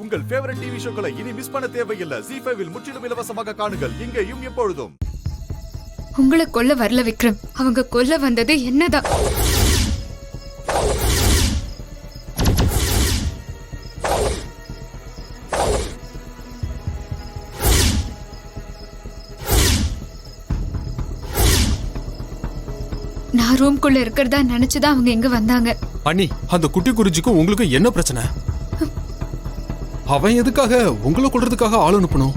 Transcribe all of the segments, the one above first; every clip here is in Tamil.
உங்கள் ஃபேவரட் டிவி ஷோக்களை இனி மிஸ் பண்ண தேவையில்லை. ZEE5 இல் முற்றிலும் இலவசமாக காணுங்கள். இங்கேயும் எப்பொழுதும். உங்களை கொல்ல வரல விக்ரம், அவங்க கொல்ல வந்தது என்னதான். நான் ரூம்குள்ள இருக்கிறதா நினைச்சுதான் அவங்க எங்க வந்தாங்க. அண்ணி, அந்த குட்டி குருஜிக்கும் உங்களுக்கு என்ன பிரச்சனை? அவன் எதுக்காக உங்களை கொல்றதுக்காக ஆள் அனுப்பணும்?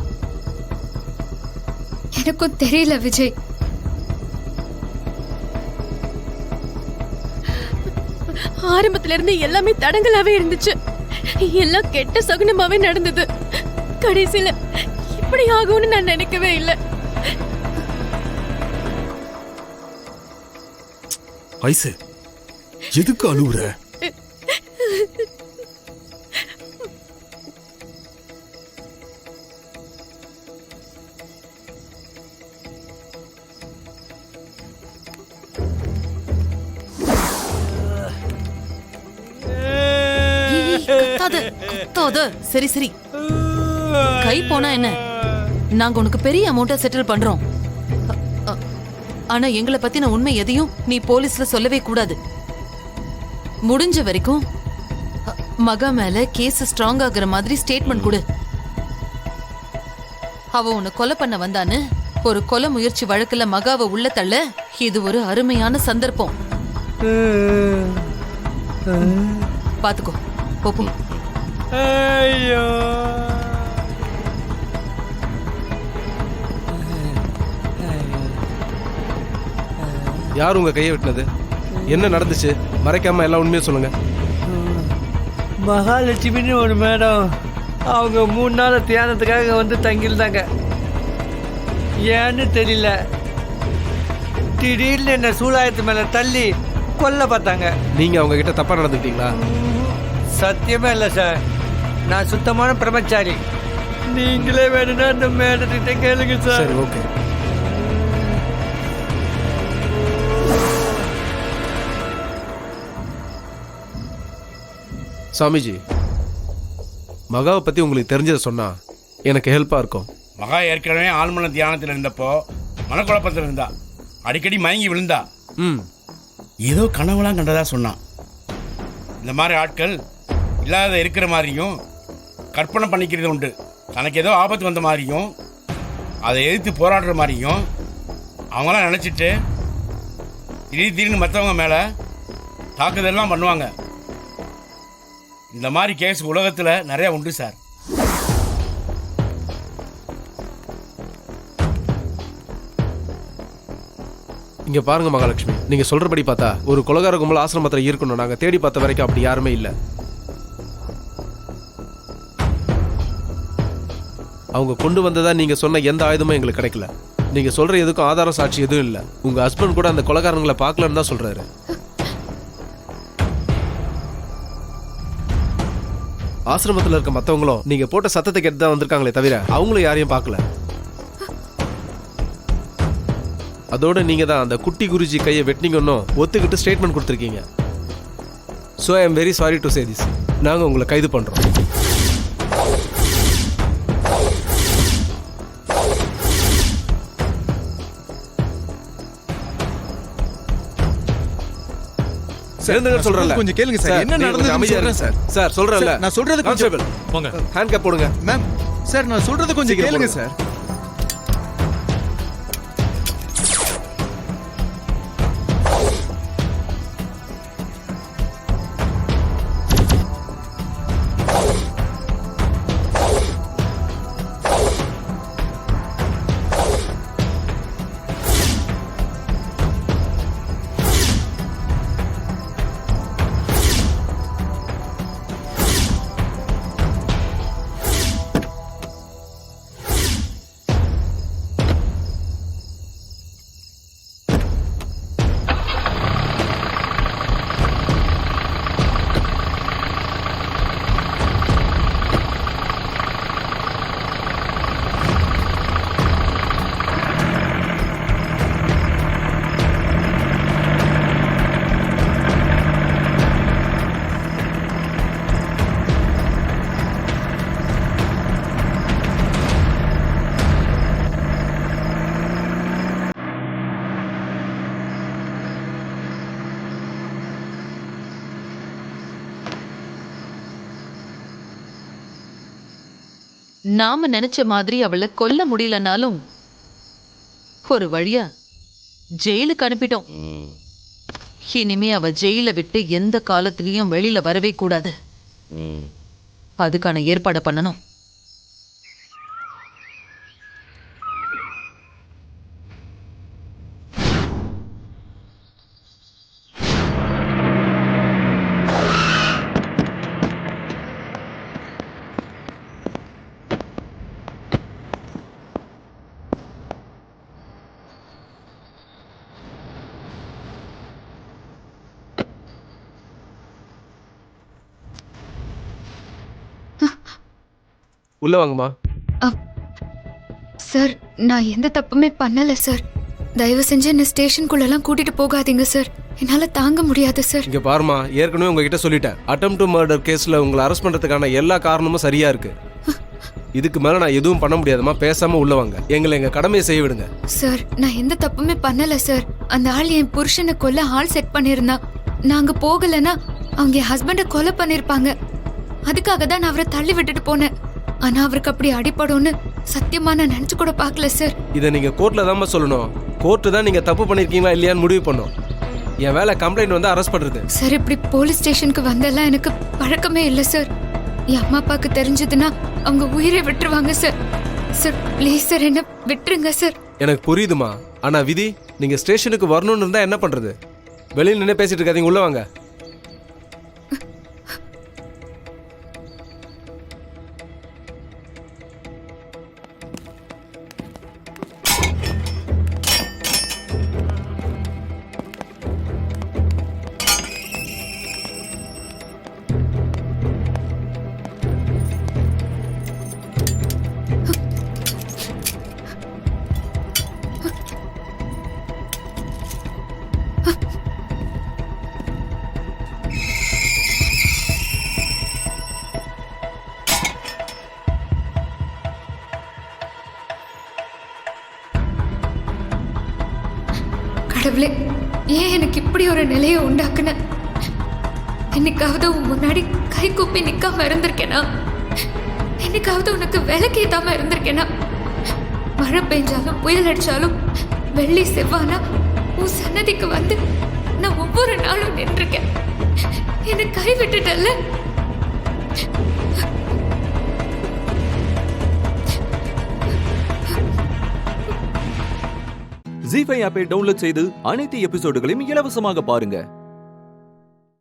எனக்கும் தெரியல விஜய். ஆரம்பத்துல இருந்து எல்லாமே தடங்களாவே இருந்துச்சு. எல்லாம் கெட்ட சகுனமாவே நடந்தது. கடைசியில இப்படி ஆகும்னு நான் நினைக்கவே இல்லை. ஐசு, எதுக்கு அழுவுற? சரி சரி, கை போனா என்ன? நாங்க உனக்கு பெரிய அமௌண்ட்டை செட்டில் பண்றோம். ஆனா எங்களை பத்தின உண்மை எதையும் நீ போலீஸ்ல சொல்லவே கூடாது. முடிஞ்ச வரைக்கும் மகா மேல கேஸ் ஸ்ட்ராங் ஆகுற மாதிரி ஸ்டேட்மெண்ட் கொடு. அவ உன்னை கொலை பண்ண வந்தான்னு ஒரு கொலை முயற்சி வழக்குல மகாவை உள்ள தள்ள இது ஒரு அருமையான சந்தர்ப்பம். பாத்துக்கோ, போ. ஐயோ, யார் உங்க கையை வெட்டினது? என்ன நடந்துச்சு? மறைக்காம எல்லாம் உண்மையை சொல்லுங்க. மகாலட்சுமின்னு ஒரு மேடம், அவங்க 3 நாள் தியானத்துக்காக வந்து தங்கியிருந்தாங்க. ஏன்னு தெரியல, திடீர்னு என்ன சூலாயத்து மேல தள்ளி கொல்ல பார்த்தாங்க. நீங்க அவங்க கிட்ட தப்பா நடந்துக்கிட்டீங்களா? சத்தியமே இல்லை சார், நான் சுத்தமான பிரம்மச்சாரி. நீங்களே வேணும்னா அந்த மேடத்திட்ட கேளுங்க சார். சரி, ஓகே. சாமிஜி, மகாவை பத்தி உங்களுக்கு தெரிஞ்சதை சொன்னா எனக்கு ஹெல்ப்பா இருக்கும். மகா ஏற்கனவே ஆழ்மன தியானத்தில் இருந்தப்போ மனக்குழப்பத்தில் இருந்தா, அடிக்கடி மயங்கி விழுந்தா. ஏதோ கனவுலாம் கண்டதா சொன்னான். இந்த மாதிரி ஆட்கள் இல்லாத இருக்கிற மாதிரியும் கற்பனை பண்ணிக்கிறது உண்டு. தனக்கு ஏதோ ஆபத்து வந்த மாதிரியும் அதை எதிர்த்து போராடுற மாதிரியும் அவங்களாம் நினச்சிட்டு திடீர்னு மற்றவங்க மேலே தாக்குதல்லாம் பண்ணுவாங்க. இந்த மாதிரி கேஸ் உலகத்தில் நிறையா உண்டு சார். இங்க பாருங்க மகாலட்சுமி, நீங்க சொல்றபடி பார்த்தா ஒரு கொலைகார கும்பல் ஆசிரமத்தில் இருக்கணும். நாங்க தேடி பார்த்த வரைக்கும் அப்படி யாருமே இல்லை. அவங்க கொண்டு வந்ததா நீங்க சொன்ன எந்த ஆயுதமும் எங்களுக்கு கிடைக்கல. நீங்க சொல்ற எதுக்கும் ஆதார சாட்சி எதுவும் இல்லை. உங்க ஹஸ்பண்ட் கூட அந்த கொலைகாரங்களை பார்க்கலன்னு தான் சொல்றாரு. ஆசிரமத்தில் இருக்க மற்றவங்களும் நீங்க போட்ட சத்தத்தை கேட்டு தான் வந்திருக்காங்களே தவிர அவங்களும் யாரையும் பார்க்கல. அதோட நீங்க தான் அந்த குட்டி குருஜி கையை வெட்டினீங்கன்னு ஒத்துக்கிட்டு ஸ்டேட்மெண்ட் கொடுத்துருக்கீங்க. So I am very sorry to say this. நாங்கள் உங்களை கைது பண்றோம். கொஞ்சம் கேளுங்க சார், என்ன நடந்தது சார். சார் சொல்றேன்ல, நான் சொல்றது கொஞ்சம் போங்க. ஹேண்ட் கேப் போடுங்க. மேம், சார் நான் சொல்றது கொஞ்சம் கேளுங்க சார். நாம நினைச்ச மாதிரி அவளை கொல்ல முடியலனாலும் ஒரு வழியா ஜெயிலுக்கு அனுப்பிட்டோம். இனிமே அவ ஜெயில விட்டு எந்த காலத்திலயும் வெளியில வரவே கூடாது. அதுக்கான ஏற்பாடை பண்ணணும். உள்ள வாங்கம்மா. சார், நான் எந்த தப்புமே பண்ணல சார். தயவு செஞ்சு என்ன ஸ்டேஷனுக்குள்ளெல்லாம் கூட்டிட்டு போகாதீங்க சார். என்னால தாங்க முடியாது சார். இங்க பாருமா, ஏற்கனவே உங்ககிட்ட சொல்லிட்டேன். அட்டெம்ப்ட் டு மர்டர் கேஸ்ல உங்களை அரெஸ்ட் பண்றதுக்கான எல்லா காரணமும் சரியா இருக்கு. இதுக்கு மேல நான் எதுவும் பண்ண முடியாதுமா. பேசாம உள்ள வாங்க. எங்களை எங்க கடமையை செய்ய விடுங்க. சார், நான் எந்த தப்புமே பண்ணல சார். அந்த ஆள் என் புருஷனை கொல்ல ஆள் செட் பண்ணிருந்தான். நாங்க போகலன்னா அவங்க என் ஹஸ்பண்டை கொலை பண்ணிருப்பாங்க. அதுக்காக தான் நான் அவரை தள்ளி விட்டுட்டு போனேன். ஆனா அவருக்கு அப்படி அடிபடும்னு சத்தியமா நான் நினைச்சு கூட பார்க்கல சார். இதை நீங்க கோர்ட்ல தான் சொல்லணும். கோர்ட்டு தான் நீங்க தப்பு பண்ணிருக்கீங்களா இல்லையான்னு முடிவு பண்ணும். என் வேலை கம்ப்ளைண்ட் வந்து அரெஸ்ட் பண்றது. சார், இப்படி போலீஸ் ஸ்டேஷனுக்கு வந்தெல்லாம் எனக்கு பழக்கமே இல்லை சார். என் அம்மா அப்பாவுக்கு தெரிஞ்சதுன்னா அவங்க உயிரை விட்டுருவாங்க சார். சார் ப்ளீஸ் சார், என்ன விட்டுருங்க சார். எனக்கு புரியுதுமா. ஆனா விதி, நீங்க ஸ்டேஷனுக்கு வரணும்னு இருந்தா என்ன பண்றது? வெளியில் நின்று பேசிட்டு இருக்காதீங்க, உள்ள வாங்க. கடவுளே, ஏன் எனக்கு இப்படி ஒரு நிலையை உண்டாக்குன? என்னைக்காவது உன் முன்னாடி கை கூப்பி நிக்காம இருந்திருக்கேனா? என்னைக்காவது உனக்கு விளக்கேத்தாம இருந்திருக்கேனா? மழை பெஞ்சாலும் புயல் அடிச்சாலும் வெள்ளி செவ்வானா உன் சன்னதிக்கு வந்து நான் ஒவ்வொரு நாளும் நின்றுருக்கேன். என்னை கை விட்டுட்டல்ல. ஜீ5 ஆப்பை டவுன்லோட் செய்து அனைத்து எபிசோடுகளையும் இலவசமாக பாருங்க.